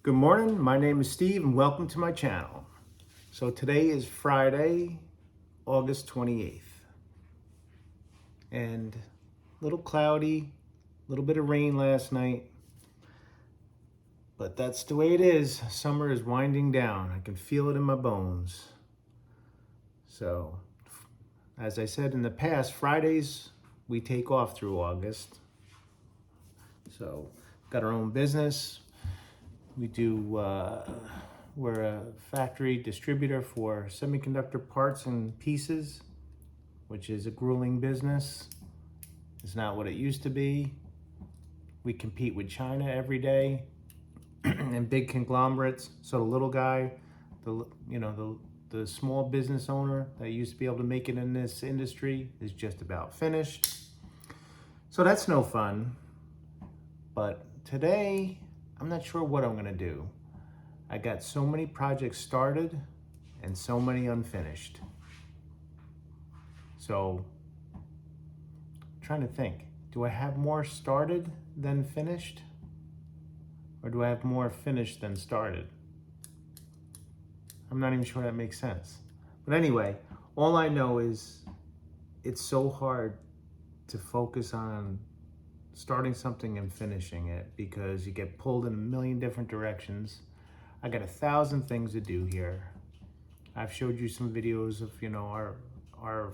Good morning, my name is Steve and welcome to my channel. So today is Friday, August 28th. And a little cloudy, a little bit of rain last night. But that's the way it is. Summer is winding down. I can feel it in my bones. So, as I said in the past, Fridays we take off through August. So, got our own business. We do, we're a factory distributor for semiconductor parts and pieces, which is a grueling business. It's not what it used to be. We compete with China every day and big conglomerates. So the little guy, the small business owner that used to be able to make it in this industry is just about finished. So that's no fun. But today, I'm not sure what I'm gonna do. I got so many projects started and so many unfinished. So, I'm trying to think, do I have more started than finished? Or do I have more finished than started? I'm not even sure that makes sense. But anyway, all I know is it's so hard to focus on starting something and finishing it because you get pulled in a million different directions. I got 1,000 things to do here. I've showed you some videos of, our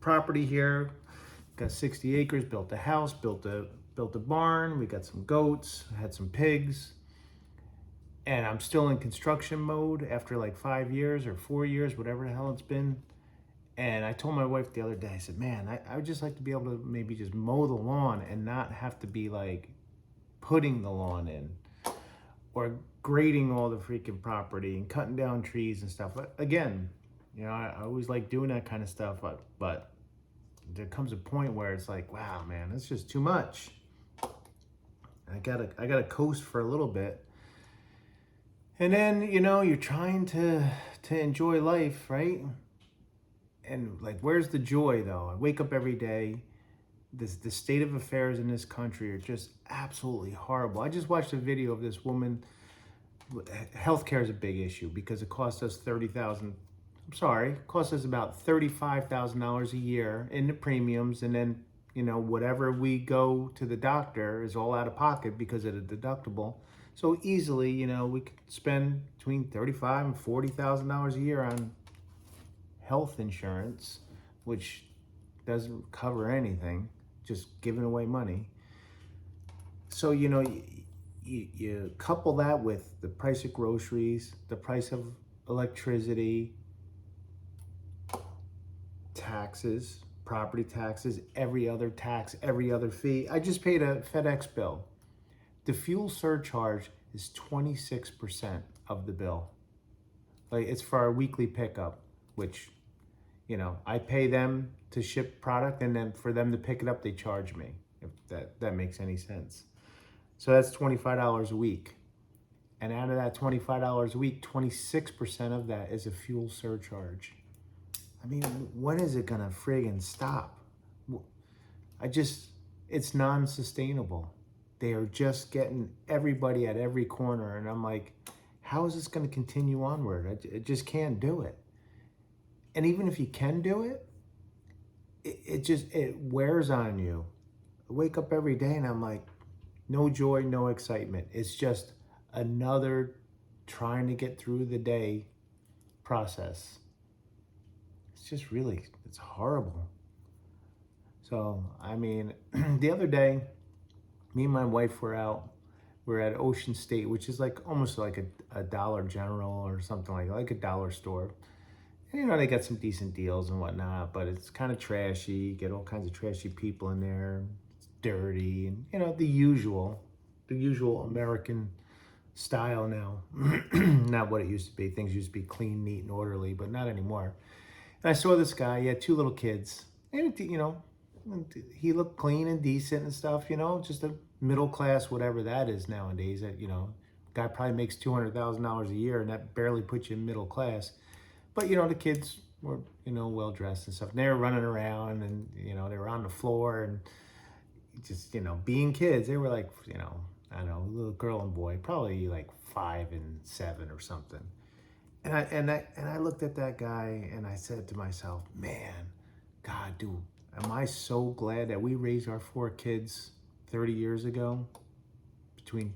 property here. Got 60 acres, built a house, built a barn. We got some goats, had some pigs. And I'm still in construction mode after like 5 years or 4 years, whatever the hell it's been. And I told my wife the other day, I said, man, I would just like to be able to maybe just mow the lawn and not have to be like putting the lawn in or grading all the freaking property and cutting down trees and stuff. But again, I always like doing that kind of stuff, but there comes a point where it's like, wow, man, it's just too much. I gotta coast for a little bit. And then, you're trying to enjoy life, right? And like, where's the joy though? I wake up every day. The state of affairs in this country are just absolutely horrible. I just watched a video of this woman. Healthcare is a big issue because it costs us it costs us about $35,000 a year in the premiums, and then whatever we go to the doctor is all out of pocket because of the deductible. So easily, we could spend between $35,000 and $40,000 a year on health insurance, which doesn't cover anything, just giving away money. So, you couple that with the price of groceries, the price of electricity, taxes, property taxes, every other tax, every other fee. I just paid a FedEx bill. The fuel surcharge is 26% of the bill. Like, it's for our weekly pickup, which I pay them to ship product, and then for them to pick it up, they charge me, if that makes any sense. So that's $25 a week. And out of that $25 a week, 26% of that is a fuel surcharge. I mean, when is it gonna friggin' stop? It's non-sustainable. They are just getting everybody at every corner. And I'm like, how is this gonna continue onward? I just can't do it. And even if you can do it, it wears on you. I wake up every day and I'm like, no joy, no excitement. It's just another trying to get through the day process. It's just it's horrible. So, I mean, the other day, me and my wife were out. We're at Ocean State, which is like almost like a Dollar General or something like a dollar store. And, they got some decent deals and whatnot, but it's kind of trashy. You get all kinds of trashy people in there. It's dirty and, the usual American style now. Not what it used to be. Things used to be clean, neat, and orderly, but not anymore. And I saw this guy. He had 2 little kids. And, he looked clean and decent and stuff, just a middle class, whatever that is nowadays. That, guy probably makes $200,000 a year, and that barely puts you in middle class. But, the kids were, well dressed and stuff. And they were running around and, they were on the floor and just, being kids. They were like, I don't know, a little girl and boy, probably like 5 and 7 or something. And I looked at that guy and I said to myself, man, God, dude, am I so glad that we raised our 4 kids 30 years ago? Between,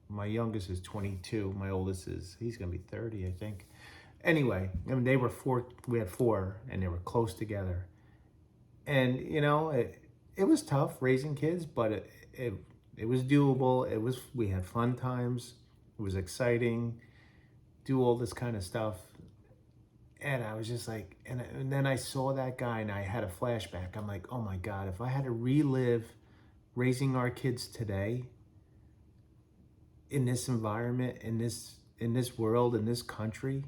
my youngest is 22, my oldest he's gonna be 30, I think. Anyway, I mean, we had four, and they were close together. And it was tough raising kids, but it was doable. We had fun times. It was exciting. Do all this kind of stuff. And I was just like, and then I saw that guy and I had a flashback. I'm like, oh my God, if I had to relive raising our kids today in this environment, in this world, in this country,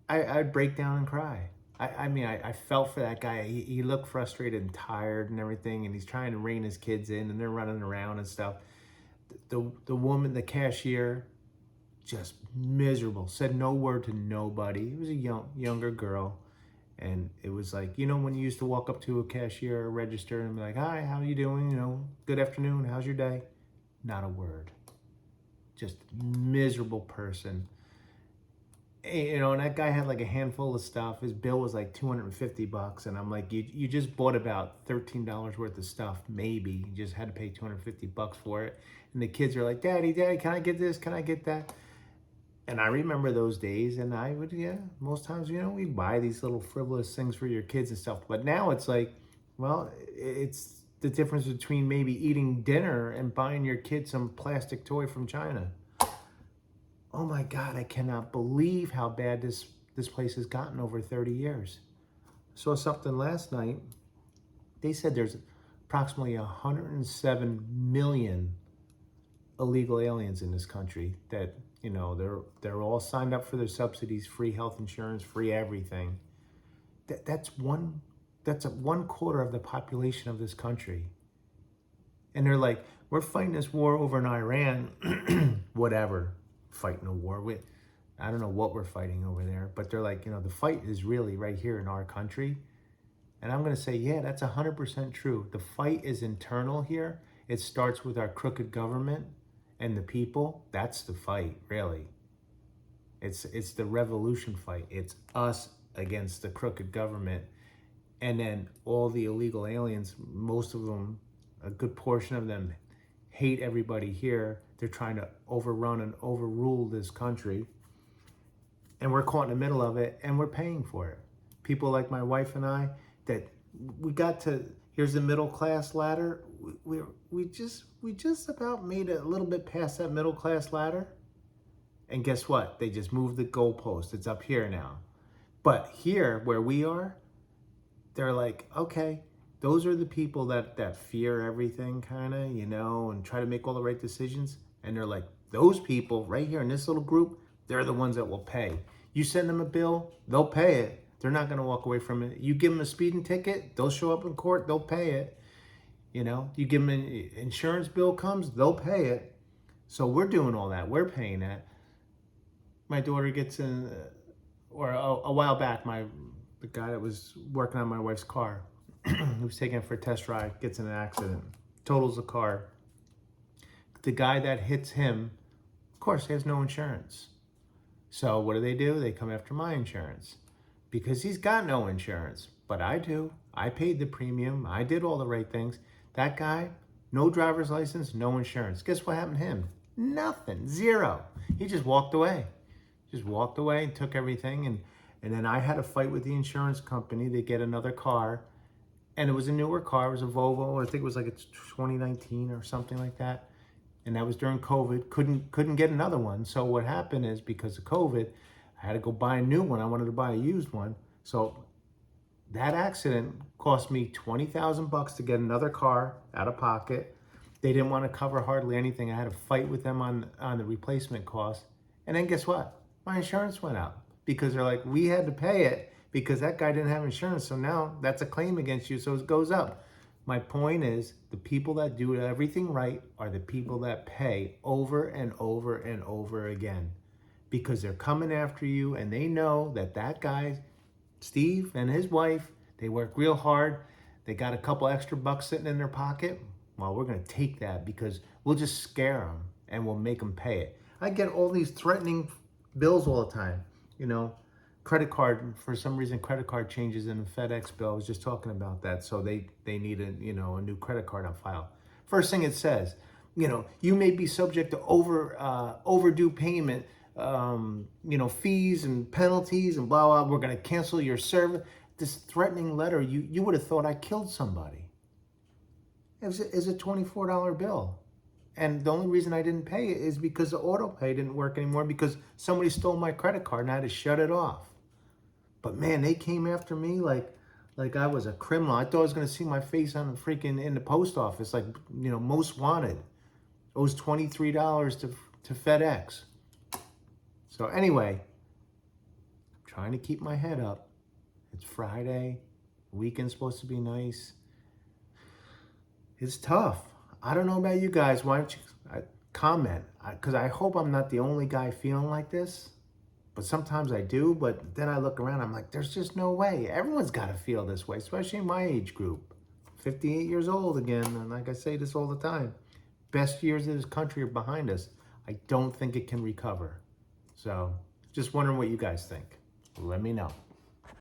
I'd break down and cry. I mean, I felt for that guy. He looked frustrated and tired and everything, and he's trying to rein his kids in, and they're running around and stuff. The woman, the cashier, just miserable. Said no word to nobody. It was a younger girl, and it was like, when you used to walk up to a cashier or register and be like, "Hi, how you doing? Good afternoon. How's your day?" Not a word. Just miserable person. And that guy had like a handful of stuff. His bill was like $250, and I'm like, you just bought about $13 worth of stuff, maybe. You just had to pay $250 for it. And the kids are like, Daddy, can I get this? Can I get that? And I remember those days, and I would, most times, we buy these little frivolous things for your kids and stuff. But now it's like, well, it's the difference between maybe eating dinner and buying your kid some plastic toy from China. Oh my God, I cannot believe how bad this place has gotten over 30 years. Saw something last night. They said there's approximately 107 million illegal aliens in this country that, they're all signed up for their subsidies, free health insurance, free everything. That's a 1/4 of the population of this country. And they're like, we're fighting this war over in Iran, whatever. Fighting a war with, I don't know what we're fighting over there, but they're like, the fight is really right here in our country. And I'm going to say, yeah, that's 100% true. The fight is internal here. It starts with our crooked government and the people. That's the fight, really. It's the revolution fight. It's us against the crooked government. And then all the illegal aliens, most of them, a good portion of them, hate everybody here. They're trying to overrun and overrule this country. And we're caught in the middle of it, and we're paying for it. People like my wife and I, that we got to, here's the middle class ladder. We just about made it a little bit past that middle class ladder. And guess what? They just moved the goalpost. It's up here now. But here, where we are, they're like, okay, those are the people that fear everything, kind of, and try to make all the right decisions. And they're like, those people right here in this little group, they're the ones that will pay. You send them a bill, they'll pay it. They're not going to walk away from it. You give them a speeding ticket, they'll show up in court, they'll pay it. You give them an insurance bill comes, they'll pay it. So we're doing all that. We're paying that. My daughter gets in, or a while back, the guy that was working on my wife's car, he was taking it for a test ride, gets in an accident, totals the car. The guy that hits him, of course, has no insurance. So what do? They come after my insurance because he's got no insurance, but I do. I paid the premium. I did all the right things. That guy, no driver's license, no insurance. Guess what happened to him? Nothing, zero. He just walked away. Just walked away and took everything. And then I had a fight with the insurance company to get another car. And it was a newer car. It was a Volvo. I think it was like a 2019 or something like that. And that was during COVID. Couldn't get another one. So what happened is, because of COVID, I had to go buy a new one. I wanted to buy a used one. So that accident cost me $20,000 to get another car out of pocket. They didn't want to cover hardly anything. I had to fight with them on the replacement cost. And then guess what? My insurance went up because they're like, we had to pay it because that guy didn't have insurance. So now that's a claim against you. So it goes up. My point is, the people that do everything right are the people that pay over and over and over again, because they're coming after you and they know that guy, Steve, and his wife, they work real hard. They got a couple extra bucks sitting in their pocket. Well, we're going to take that because we'll just scare them and we'll make them pay it. I get all these threatening bills all the time. You know, credit card, for some reason, credit card changes in the FedEx bill. I was just talking about that. So they need a, you know, a new credit card on file. First thing it says, you know, you may be subject to overdue payment, you know, fees and penalties and blah, blah. We're going to cancel your service. This threatening letter, you would have thought I killed somebody. It was a $24 bill. And the only reason I didn't pay it is because the auto pay didn't work anymore because somebody stole my credit card and I had to shut it off. But man, they came after me like I was a criminal. I thought I was going to see my face on the freaking in the post office, like, you know, most wanted. Owes $23 to FedEx. So anyway, I'm trying to keep my head up. It's Friday. The weekend's supposed to be nice. It's tough. I don't know about you guys. Why don't you comment? Because I hope I'm not the only guy feeling like this. But sometimes I do. But then I look around. I'm like, there's just no way. Everyone's got to feel this way, especially in my age group. 58 years old again. And like I say this all the time. Best years of this country are behind us. I don't think it can recover. So just wondering what you guys think. Let me know.